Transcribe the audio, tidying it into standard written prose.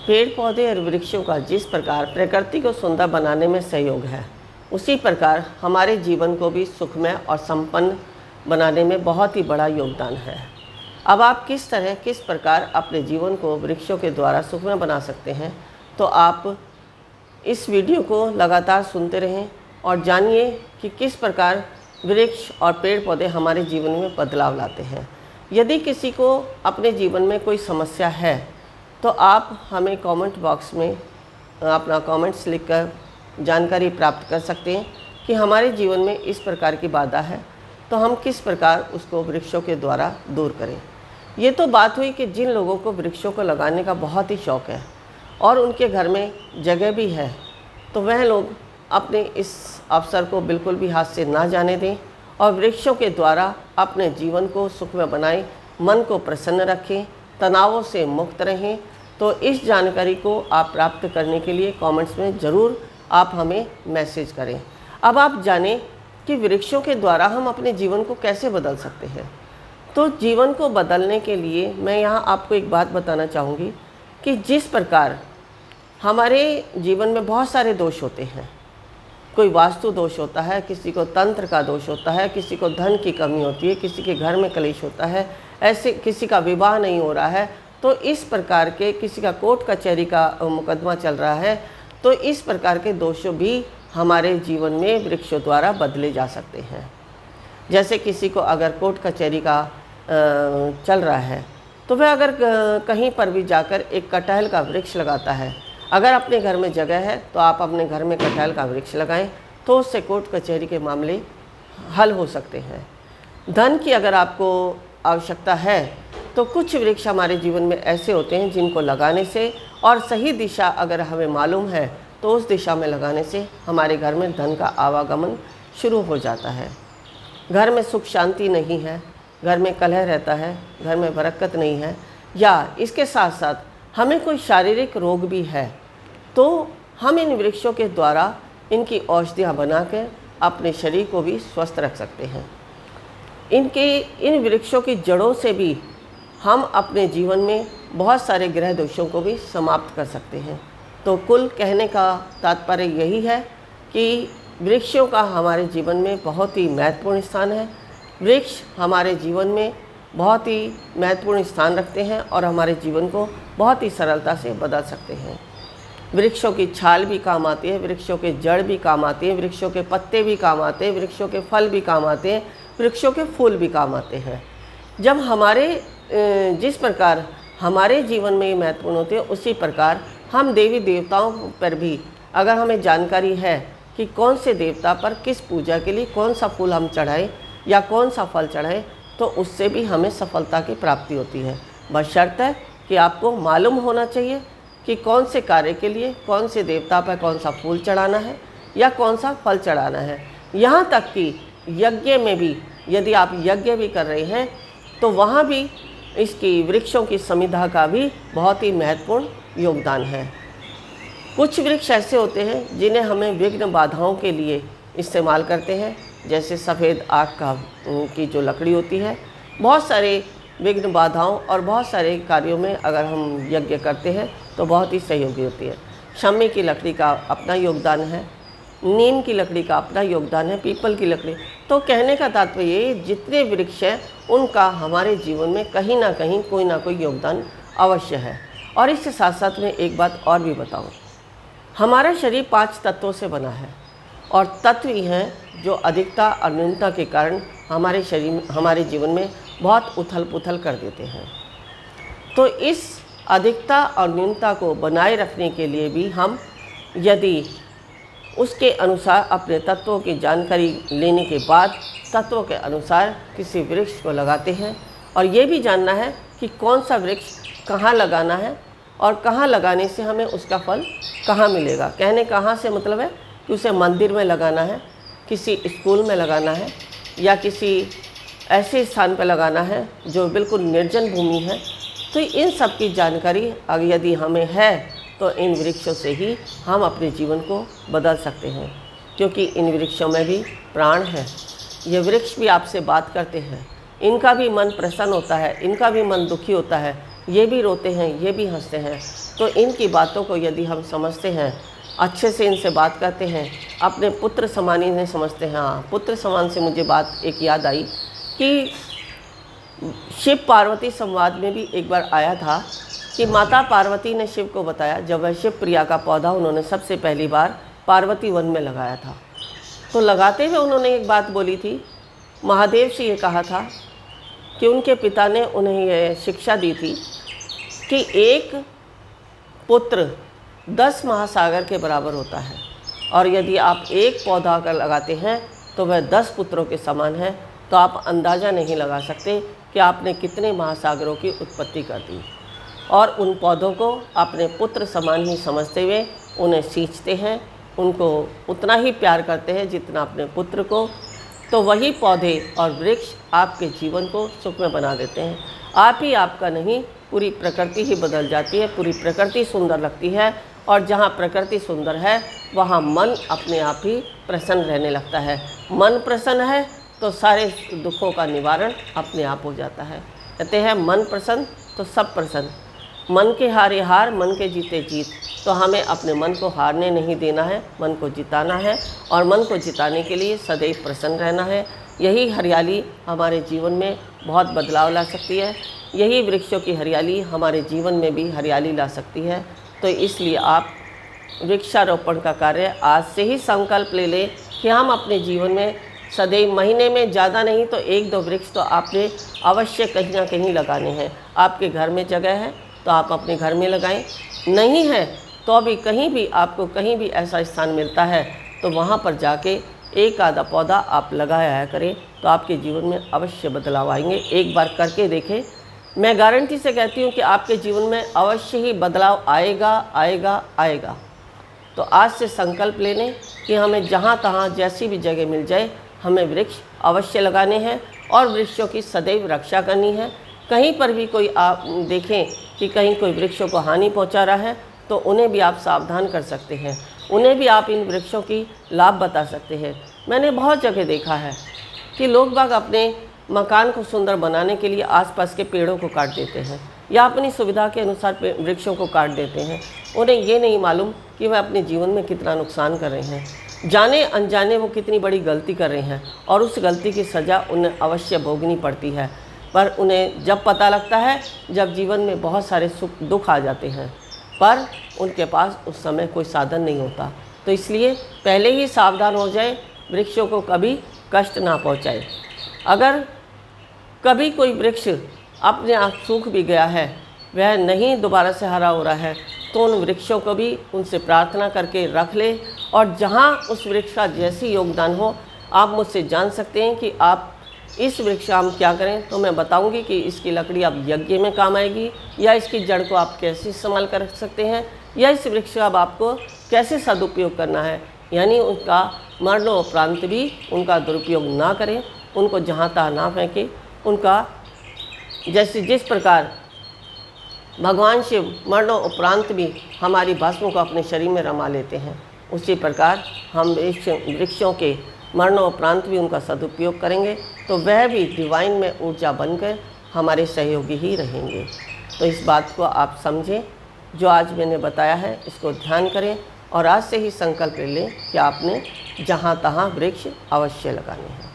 पेड़ पौधे और वृक्षों का जिस प्रकार प्रकृति को सुंदर बनाने में सहयोग है, उसी प्रकार हमारे जीवन को भी सुखमय और संपन्न बनाने में बहुत ही बड़ा योगदान है। अब आप किस प्रकार अपने जीवन को वृक्षों के द्वारा सुखमय बना सकते हैं, तो आप इस वीडियो को लगातार सुनते रहें और जानिए कि किस प्रकार वृक्ष और पेड़ पौधे हमारे जीवन में बदलाव लाते हैं। यदि किसी को अपने जीवन में कोई समस्या है तो आप हमें कमेंट बॉक्स में अपना कमेंट्स लिखकर जानकारी प्राप्त कर सकते हैं कि हमारे जीवन में इस प्रकार की बाधा है, तो हम किस प्रकार उसको वृक्षों के द्वारा दूर करें। ये तो बात हुई कि जिन लोगों को वृक्षों को लगाने का बहुत ही शौक़ है और उनके घर में जगह भी है, तो वह लोग अपने इस अवसर को बिल्कुल भी हाथ से ना जाने दें और वृक्षों के द्वारा अपने जीवन को सुखमय बनाएं, मन को प्रसन्न रखें, तनावों से मुक्त रहें। तो इस जानकारी को आप प्राप्त करने के लिए कमेंट्स में ज़रूर आप हमें मैसेज करें। अब आप जानें कि वृक्षों के द्वारा हम अपने जीवन को कैसे बदल सकते हैं। तो जीवन को बदलने के लिए मैं यहाँ आपको एक बात बताना चाहूँगी कि जिस प्रकार हमारे जीवन में बहुत सारे दोष होते हैं, कोई वास्तु दोष होता है, किसी को तंत्र का दोष होता है, किसी को धन की कमी होती है, किसी के घर में कलेश होता है, ऐसे किसी का विवाह नहीं हो रहा है, तो इस प्रकार के किसी का कोर्ट कचहरी का मुकदमा चल रहा है, तो इस प्रकार के दोष भी हमारे जीवन में वृक्षों द्वारा बदले जा सकते हैं। जैसे किसी को अगर कोर्ट कचहरी का चल रहा है तो वह अगर कहीं पर भी जाकर एक कटहल का वृक्ष लगाता है, अगर अपने घर में जगह है तो आप अपने घर में कटहल का वृक्ष लगाएं, तो उससे कोर्ट कचहरी के मामले हल हो सकते हैं। धन की अगर आपको आवश्यकता है तो कुछ वृक्ष हमारे जीवन में ऐसे होते हैं जिनको लगाने से और सही दिशा अगर हमें मालूम है तो उस दिशा में लगाने से हमारे घर में धन का आवागमन शुरू हो जाता है। घर में सुख शांति नहीं है, घर में कलह रहता है, घर में बरकत नहीं है, या इसके साथ साथ हमें कोई शारीरिक रोग भी है, तो हम इन वृक्षों के द्वारा इनकी औषधियाँ बनाकर अपने शरीर को भी स्वस्थ रख सकते हैं। इन वृक्षों की जड़ों से भी हम अपने जीवन में बहुत सारे ग्रह दोषों को भी समाप्त कर सकते हैं। तो कुल कहने का तात्पर्य यही है कि वृक्षों का हमारे जीवन में बहुत ही महत्वपूर्ण स्थान है। वृक्ष हमारे जीवन में बहुत ही महत्वपूर्ण स्थान रखते हैं और हमारे जीवन को बहुत ही सरलता से बदल सकते हैं। वृक्षों की छाल भी काम आती है, वृक्षों के जड़ भी काम आते हैं, वृक्षों के पत्ते भी काम आते हैं, वृक्षों के फल भी काम आते हैं, वृक्षों के फूल भी काम आते हैं। जब जिस प्रकार हमारे जीवन में ये महत्वपूर्ण होते हैं, उसी प्रकार हम देवी देवताओं पर भी अगर हमें जानकारी है कि कौन से देवता पर किस पूजा के लिए कौन सा फूल हम चढ़ाएं या कौन सा फल चढ़ाएं, तो उससे भी हमें सफलता की प्राप्ति होती है। बशर्ते कि आपको मालूम होना चाहिए कि कौन से कार्य के लिए कौन से देवता पर कौन सा फूल चढ़ाना है या कौन सा फल चढ़ाना है। यहाँ तक कि यज्ञ में भी यदि आप यज्ञ भी कर रहे हैं तो वहाँ भी इसकी वृक्षों की समिधा का भी बहुत ही महत्वपूर्ण योगदान है। कुछ वृक्ष ऐसे होते हैं जिन्हें हमें विघ्न बाधाओं के लिए इस्तेमाल करते हैं, जैसे सफ़ेद आक की जो लकड़ी होती है, बहुत सारे विघ्न बाधाओं और बहुत सारे कार्यों में अगर हम यज्ञ करते हैं तो बहुत ही सहयोगी होती है। शमी की लकड़ी का अपना योगदान है, नीम की लकड़ी का अपना योगदान है, पीपल की लकड़ी। तो कहने का तात्पर्य ये, जितने वृक्ष हैं उनका हमारे जीवन में कहीं ना कहीं कोई ना कोई योगदान अवश्य है। और इसके साथ साथ मैं एक बात और भी बताऊं, हमारा शरीर 5 तत्वों से बना है और तत्व ही हैं जो अधिकता और न्यूनता के कारण हमारे जीवन में बहुत उथल पुथल कर देते हैं। तो इस अधिकता और न्यूनता को बनाए रखने के लिए भी हम यदि उसके अनुसार अपने तत्वों की जानकारी लेने के बाद तत्वों के अनुसार किसी वृक्ष को लगाते हैं, और ये भी जानना है कि कौन सा वृक्ष कहाँ लगाना है और कहाँ लगाने से हमें उसका फल कहाँ मिलेगा। कहने कहाँ से मतलब है कि उसे मंदिर में लगाना है, किसी स्कूल में लगाना है, या किसी ऐसे स्थान पर लगाना है जो बिल्कुल निर्जन भूमि है। तो इन सब की जानकारी अगर यदि हमें है तो इन वृक्षों से ही हम अपने जीवन को बदल सकते हैं, क्योंकि इन वृक्षों में भी प्राण है। ये वृक्ष भी आपसे बात करते हैं, इनका भी मन प्रसन्न होता है, इनका भी मन दुखी होता है, ये भी रोते हैं, ये भी हंसते हैं। तो इनकी बातों को यदि हम समझते हैं, अच्छे से इनसे बात करते हैं, अपने पुत्र समान इन्हें समझते हैं। हाँ, पुत्र समान से मुझे बात एक याद आई कि शिव पार्वती संवाद में भी एक बार आया था कि माता पार्वती ने शिव को बताया, जब वह शिव प्रिया का पौधा उन्होंने सबसे पहली बार पार्वती वन में लगाया था, तो लगाते हुए उन्होंने एक बात बोली थी। महादेव से ये कहा था कि उनके पिता ने उन्हें यह शिक्षा दी थी कि एक पुत्र 10 महासागर के बराबर होता है, और यदि आप एक पौधा अगर लगाते हैं तो वह 10 पुत्रों के समान है। तो आप अंदाज़ा नहीं लगा सकते कि आपने कितने महासागरों की उत्पत्ति कर दी। और उन पौधों को अपने पुत्र समान ही समझते हुए उन्हें सींचते हैं, उनको उतना ही प्यार करते हैं जितना अपने पुत्र को। तो वही पौधे और वृक्ष आपके जीवन को सुखमय बना देते हैं। आप ही आपका नहीं, पूरी प्रकृति ही बदल जाती है, पूरी प्रकृति सुंदर लगती है। और जहाँ प्रकृति सुंदर है वहाँ मन अपने आप ही प्रसन्न रहने लगता है। मन प्रसन्न है तो सारे दुखों का निवारण अपने आप हो जाता है। कहते हैं मन प्रसन्न तो सब प्रसन्न। मन के हारे हार, मन के जीते जीत। तो हमें अपने मन को हारने नहीं देना है, मन को जिताना है, और मन को जिताने के लिए सदैव प्रसन्न रहना है। यही हरियाली हमारे जीवन में बहुत बदलाव ला सकती है। यही वृक्षों की हरियाली हमारे जीवन में भी हरियाली ला सकती है। तो इसलिए आप वृक्षारोपण का कार्य आज से ही संकल्प ले लें कि हम अपने जीवन में सदैव, महीने में ज़्यादा नहीं तो 1-2 वृक्ष तो आपने अवश्य कहीं ना कहीं लगाने हैं। आपके घर में जगह है तो आप अपने घर में लगाएं, नहीं है तो अभी कहीं भी आपको कहीं भी ऐसा स्थान मिलता है तो वहाँ पर जाके एक आधा पौधा आप लगाया करें, तो आपके जीवन में अवश्य बदलाव आएंगे। एक बार करके देखें, मैं गारंटी से कहती हूँ कि आपके जीवन में अवश्य ही बदलाव आएगा आएगा आएगा। तो आज से संकल्प ले लें कि हमें जहाँ तहाँ जैसी भी जगह मिल जाए हमें वृक्ष अवश्य लगाने हैं और वृक्षों की सदैव रक्षा करनी है। कहीं पर भी कोई आप देखें कि कहीं कोई वृक्षों को हानि पहुंचा रहा है तो उन्हें भी आप सावधान कर सकते हैं, उन्हें भी आप इन वृक्षों की लाभ बता सकते हैं। मैंने बहुत जगह देखा है कि लोग बाग अपने मकान को सुंदर बनाने के लिए आसपास के पेड़ों को काट देते हैं या अपनी सुविधा के अनुसार वृक्षों को काट देते हैं। उन्हें ये नहीं मालूम कि वह अपने जीवन में कितना नुकसान कर रहे हैं। जाने अनजाने वो कितनी बड़ी गलती कर रहे हैं और उस गलती की सज़ा उन्हें अवश्य भोगनी पड़ती है। पर उन्हें जब पता लगता है जब जीवन में बहुत सारे सुख दुख आ जाते हैं, पर उनके पास उस समय कोई साधन नहीं होता। तो इसलिए पहले ही सावधान हो जाए, वृक्षों को कभी कष्ट ना पहुंचाए। अगर कभी कोई वृक्ष अपने आप सूख भी गया है, वह नहीं दोबारा से हरा हो रहा है, तो उन वृक्षों को भी उनसे प्रार्थना करके रख ले। और जहाँ उस वृक्ष का जैसी योगदान हो, आप मुझसे जान सकते हैं कि आप इस वृक्ष का हम क्या करें। तो मैं बताऊंगी कि इसकी लकड़ी आप यज्ञ में काम आएगी, या इसकी जड़ को आप कैसे इस्तेमाल कर सकते हैं, या इस वृक्ष का अब आपको कैसे सदुपयोग करना है। यानी उनका मरणोपरांत भी उनका दुरुपयोग ना करें, उनको जहाँ तहाँ ना फेंकें। उनका जैसे जिस प्रकार भगवान शिव मरणोपरांत भी हमारी भस्म को अपने शरीर में रमा लेते हैं, उसी प्रकार हम वृक्षों के मरणोपरांत भी उनका सदुपयोग करेंगे, तो वह भी डिवाइन में ऊर्जा बनकर हमारे सहयोगी ही रहेंगे। तो इस बात को आप समझें, जो आज मैंने बताया है इसको ध्यान करें और आज से ही संकल्प ले लें कि आपने जहाँ तहाँ वृक्ष अवश्य लगाने हैं।